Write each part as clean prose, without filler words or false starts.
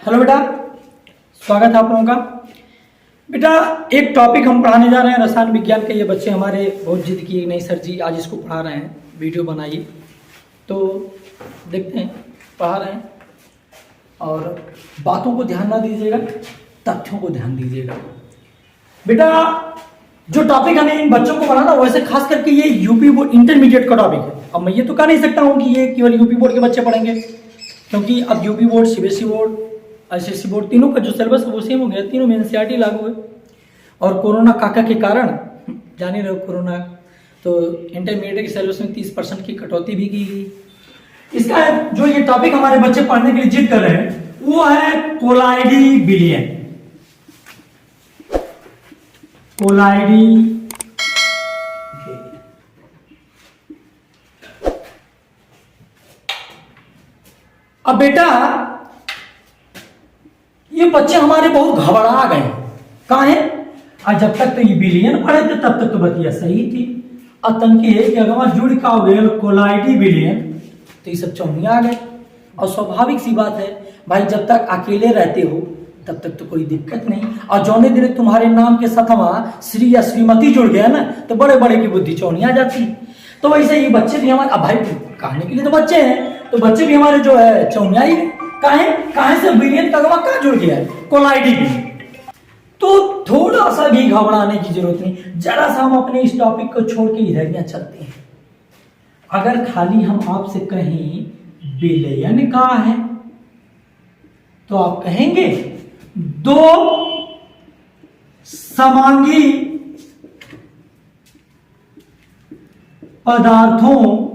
Hello बेटा, स्वागत है आप लोगों का। बेटा एक टॉपिक हम पढ़ाने जा रहे हैं रसायन विज्ञान के। ये बच्चे हमारे बहुत जिद किए नहीं सर जी आज इसको पढ़ा रहे हैं, वीडियो बनाइए। तो देखते हैं, पढ़ा रहे हैं और बातों को ध्यान ना दीजिएगा, तथ्यों को ध्यान दीजिएगा। बेटा जो टॉपिक हमें इन बच्चों को पढ़ाना वैसे खास करके ये यूपी बोर्ड इंटरमीडिएट का टॉपिक है। अब मैं ये तो कह नहीं सकता हूँ कि ये केवल यूपी बोर्ड के बच्चे पढ़ेंगे, क्योंकि अब UP board, CBSE board, ICSE board तीनों का जो सिलेबस है वो सेम हो गया, तीनों में एनसीईआरटी लागू है। और कोरोना काका के कारण जान ही रहे हो कोरोना, तो इंटरमीडिएट के सिलेबस में 30% की कटौती भी की गई। इसका जो ये टॉपिक हमारे बच्चे पढ़ने के लिए जिद कर रहे हैं वो है कोलाइडी विलयन। कोलाइडी अब बेटा ये बच्चे हमारे बहुत घबरा गए। कहा है और जब तक तो ये विलयन पढ़े थे तब तक तो बतिया सही थी। आतंकी है कि अगर जुड़ का हो गया कोलाइडी विलयन तो ये सब चौनिया आ गए। और स्वाभाविक सी बात है भाई, जब तक अकेले रहते हो तब तक तो कोई दिक्कत नहीं, और जौने दिन तुम्हारे नाम के साथ श्री या श्रीमती जुड़ गया ना तो बड़े बड़े की बुद्धि चौनी आ जाती। तो वैसे ये बच्चे भी हमारे, अब भाई कहने के लिए तो बच्चे हैं, तो बच्चे भी हमारे जो है चौनिया ही काहे से विलयन तगवा कहाँ जुड़ गया है कोलाइडी भी। तो थोड़ा सा भी घबराने की जरूरत नहीं, जरा सा हम अपने इस टॉपिक को छोड़ के इधर यहाँ चलते हैं। अगर खाली हम आपसे कहें विलयन का है तो आप कहेंगे दो समांगी पदार्थों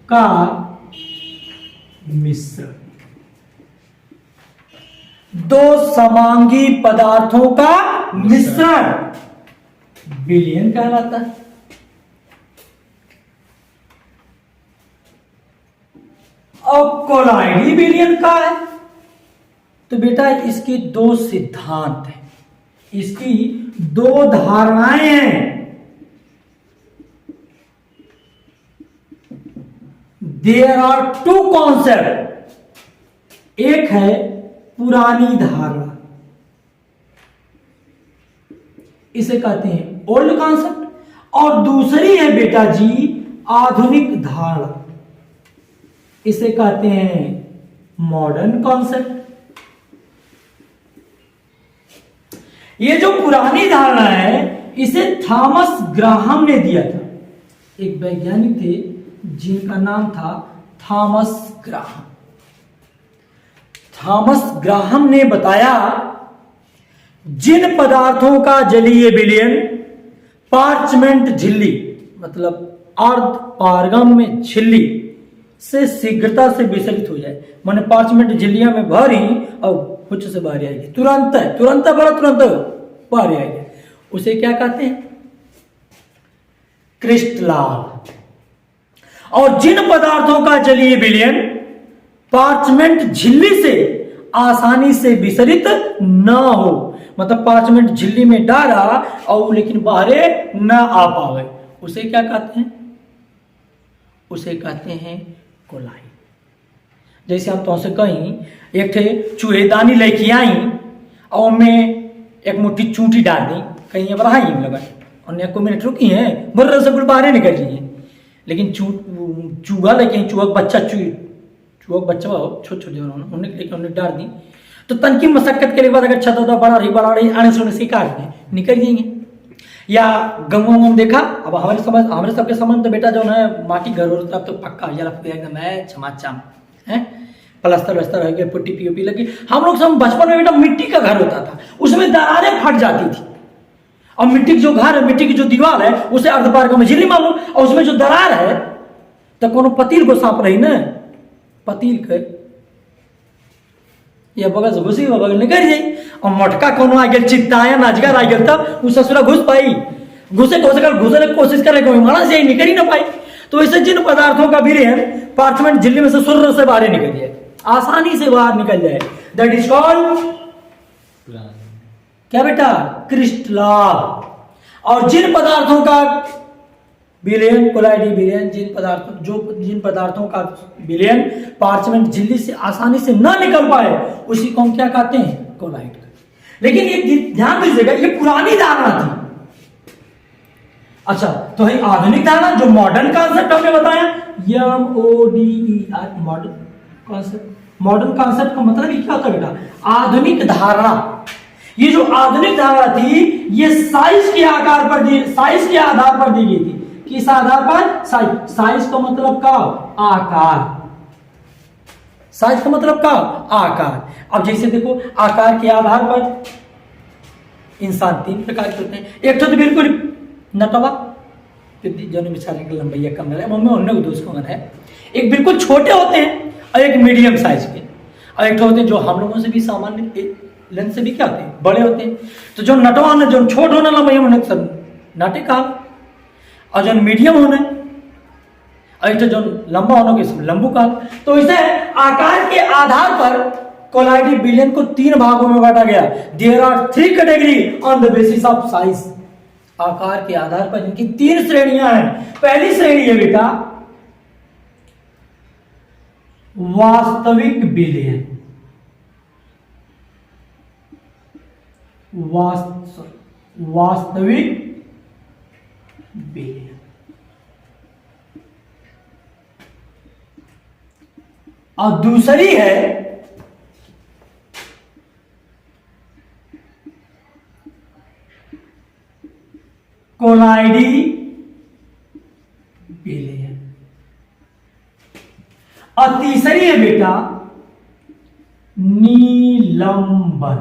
का मिश्रण। दो समांगी पदार्थों का मिश्रण विलयन कहलाता है। और कोलाइडी विलयन का है तो बेटा इसके दो सिद्धांत हैं, इसकी दो धारणाएं हैं। There are two concept. एक है पुरानी धारणा, इसे कहते हैं ओल्ड कॉन्सेप्ट, और दूसरी है बेटा जी आधुनिक धारणा, इसे कहते हैं मॉडर्न कॉन्सेप्ट। ये जो पुरानी धारणा है इसे थॉमस ग्राहम ने दिया था। एक वैज्ञानिक थे जिनका नाम था थॉमस ग्राहम। थॉमस ग्राहम ने बताया जिन पदार्थों का जलीय विलयन पार्चमेंट झिल्ली मतलब अर्ध पारगम में झिल्ली से शीघ्रता से विसर्जित हो जाए, माने पार्चमेंट झिल्लियां में भरी और कुछ से बाहर आएगी, तुरंत बाहर आएगी, उसे क्या कहते हैं क्रिस्टलाल। और जिन पदार्थों का जलीय विलयन पार्चमेंट झिल्ली से आसानी से विसरित न हो, मतलब पार्चमेंट झिल्ली में डाला और लेकिन बाहर न आ पावे, उसे क्या कहते हैं? उसे कहते हैं कोलाइड। जैसे हम तुमसे कहीं एक थे चूहेदानी लेके आई और मैं एक मुट्ठी चूंटी डाल दी, कहीं बढ़ाई लगा और एक मिनट रुकी है बोल रहे सब बाहर निकल रही है, लेकिन चूहा लेके चूहा बच्चा छोटे छोटे उन्हें लेके उन्हें डाल दी तो तनकी मशक्कत के बाद अगर छत बढ़ा रही आने से उन्हें काट निकल जाएंगे। या गंगू देखा, अब हमारे सबके समझ तो बेटा जो है माटी घर होता तो पक्का एकदम है छमाचाम है, प्लास्टर वस्तर हो गया, पुट्टी पीओपी लगी। हम लोग सब बचपन में बेटा मिट्टी का घर होता था, उसमें दरारें फट जाती थी, और मिट्टी की जो घर है, मिट्टी की जो दीवार है उसे अर्धपारगम में झिल्ली मालूम, और उसमें जो दरार है तो कोनो पतील को सांप रही ना, पतील के या बगल से घुसी बगल निकल जाई, और मटका कोनो आ गया चित्ताया नाचगर आ गया तब उस ससुरा घुस पाई, घुसने की कोशिश करे कोई माना से निकल ही ना पाई। तो ऐसे जिन पदार्थों का विलयन पार्चमेंट झिल्ली में से सुर्र से बाहर निकल जाए, आसानी से बाहर निकल जाए, दैट इज कॉल्ड क्या बेटा क्रिस्टलाल। और जिन पदार्थों का विलयन कोलाइडी विलयन जिन पदार्थों का विलयन पार्चमेंट झिल्ली से आसानी से न निकल पाए उसी को हम क्या कहते हैं, कोलाइड। लेकिन ये ध्यान दीजिएगा, ये पुरानी धारणा थी। अच्छा, तो है आधुनिक धारणा, जो मॉडर्न कॉन्सेप्ट हमने बताया, MODER modern concept. Modern concept का मतलब क्या होता है बेटा, आधुनिक धारणा। ये जो आधुनिक धारणा थी ये साइज के आधार पर दी गई थी। किस आधार पर, साइज का मतलब का आकार, साइज का मतलब का आकार। अब जैसे देखो, आकार के आधार पर इंसान 3 प्रकार के होते हैं। एक तो बिल्कुल नटवा जो बेचारे की लंबाई कम है, मम्मी उन्होंने को दोस्तों है। एक बिल्कुल छोटे होते हैं और एक मीडियम साइज के, और एक होते हैं जो हम लोगों से भी सामान्य लेंथ से भी क्या होते हैं, बड़े होते हैं। तो जो नटवा होना, जो छोट होना लंबाई होने सब नाटे का, और जो मीडियम होना और एक तो जो लंबा होना के लंबू का। तो इसे आकार के आधार पर कोलाइडी विलयन को 3 भागों में बांटा गया। There are 3 category on the basis of size. आकार के आधार पर इनकी 3 श्रेणियां हैं। पहली श्रेणी है बेटा वास्तविक विलयन। वास्तविक विलयन। और दूसरी है कोलाइडी विलयन। और तीसरी है बेटा निलंबन।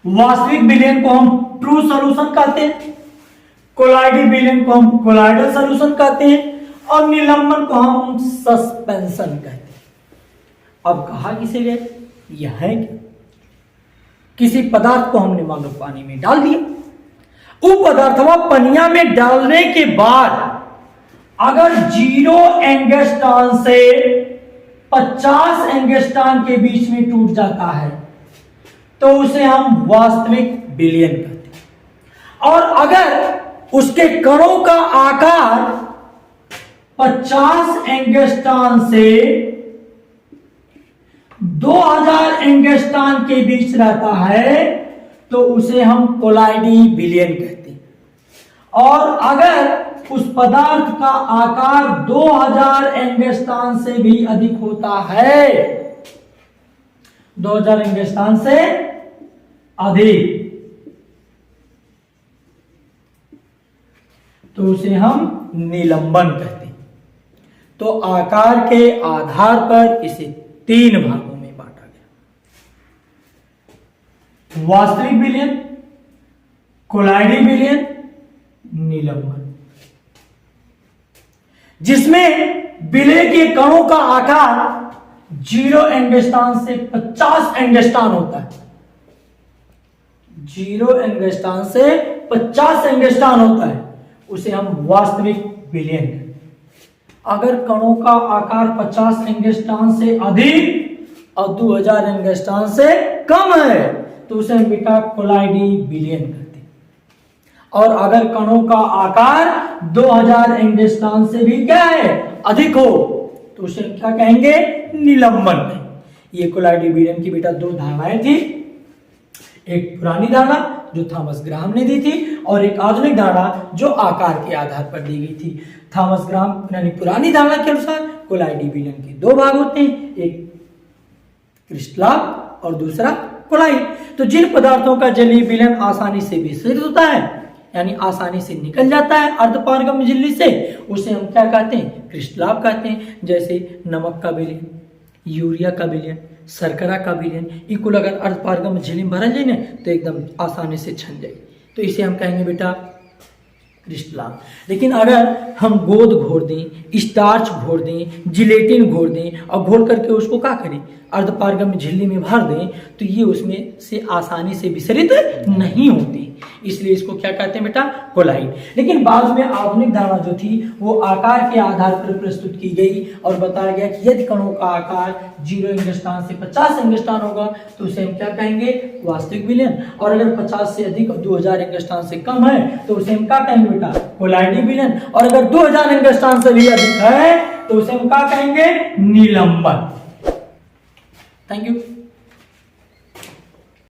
वास्तविक विलयन को हम ट्रू सॉल्यूशन कहते हैं, कोलाइडी विलयन को हम कोलाइडल सॉल्यूशन कहते हैं, और निलंबन को हम सस्पेंशन कहते हैं। अब कहा किसे गए, यह है कि किसी पदार्थ को हमने मान लो पानी में डाल दिया, वो पदार्थवा पनिया में डालने के बाद अगर 0 एंगस्ट्रॉन से 50 एंगस्ट्रॉन के बीच में टूट जाता है तो उसे हम वास्तविक विलयन कहते हैं। और अगर उसके कणों का आकार 50 एंगस्ट्रॉन से 2000 एंगस्ट्रॉन के बीच रहता है तो उसे हम कोलाइडी विलयन कहते हैं। और अगर उस पदार्थ का आकार 2000 एंगस्ट्रॉन से भी अधिक होता है, 2000 एंगस्ट्रॉन से अधिक, तो उसे हम निलंबन कहते हैं। तो आकार के आधार पर इसे 3 भागों में बांटा गया, वास्तविक विलयन, कोलाइडी विलयन, निलंबन, जिसमें विलय के कणों का आकार 0 एंगस्ट्रॉन से 50 एंगस्ट्रॉन होता है। 0 एंगस्ट्रॉन से 50 एंगस्ट्रॉन होता है, उसे हम वास्तविक विलयन कहते हैं। अगर कणों का आकार 50 एंगस्ट्रॉन से अधिक और 2000 एंगस्ट्रॉन से कम है तो उसे हम बेटा कोलाइडी विलयन कहते हैं। और अगर कणों का आकार 2000 एंगस्ट्रॉन से भी क्या है, अधिक हो, तो उसे क्या कहेंगे, निलंबन। ये कोलाइडी विलयन की बेटा 2 धारणाएं थी। एक पुरानी धारणा जो थॉमस ग्राहम ने दी थी, और एक आधुनिक धारणा जो आकार के आधार पर दी गई थी। थॉमस ग्राहम यानी पुरानी धारणा के अनुसार कोलाइडी विलयन के 2 भाग होते हैं, एक क्रिस्टलाभ और दूसरा कोलाइड। तो जिन पदार्थों का जलीय विलयन आसानी से विसरित होता है, यानी आसानी से निकल जाता है अर्धपारगम्य झिल्ली से, उसे हम क्या कहते हैं, क्रिस्टलाभ कहते हैं। जैसे नमक का विलयन, यूरिया का विलयन, शर्करा का विलयन, इकुल अगर अर्धपारगम्य झिल्ली में भरल जाए ना तो एकदम आसानी से छन जाए, तो इसे हम कहेंगे बेटा क्रिस्टलाभ। लेकिन अगर हम गोंद घोर दें, स्टार्च घोर दें, जिलेटिन घोर दें और घोल करके उसको क्या करें, अर्धपारगम्य झिल्ली में भर दें तो ये उसमें से आसानी से विसरित नहीं होते, इसलिए इसको क्या कहते हैं बेटा, कोलाइड। लेकिन बाद में आधुनिक धारणा जो थी वो आकार के आधार पर प्रस्तुत की गई और बताया गया कि यदि कणों का आकार 0 एंगस्ट्रॉन से 50 एंगस्ट्रॉन होगा तो उसे हम क्या कहेंगे, वास्तविक विलयन, और अगर 50 से अधिक 2000 एंगस्ट्रॉन से कम है तो उसे हम क्या कहेंगे बेटा, कोलाइडी विलयन, और अगर 2000 एंगस्ट्रॉन से भी अधिक है तो उसे हम क्या कहेंगे, निलंबन। Thank you.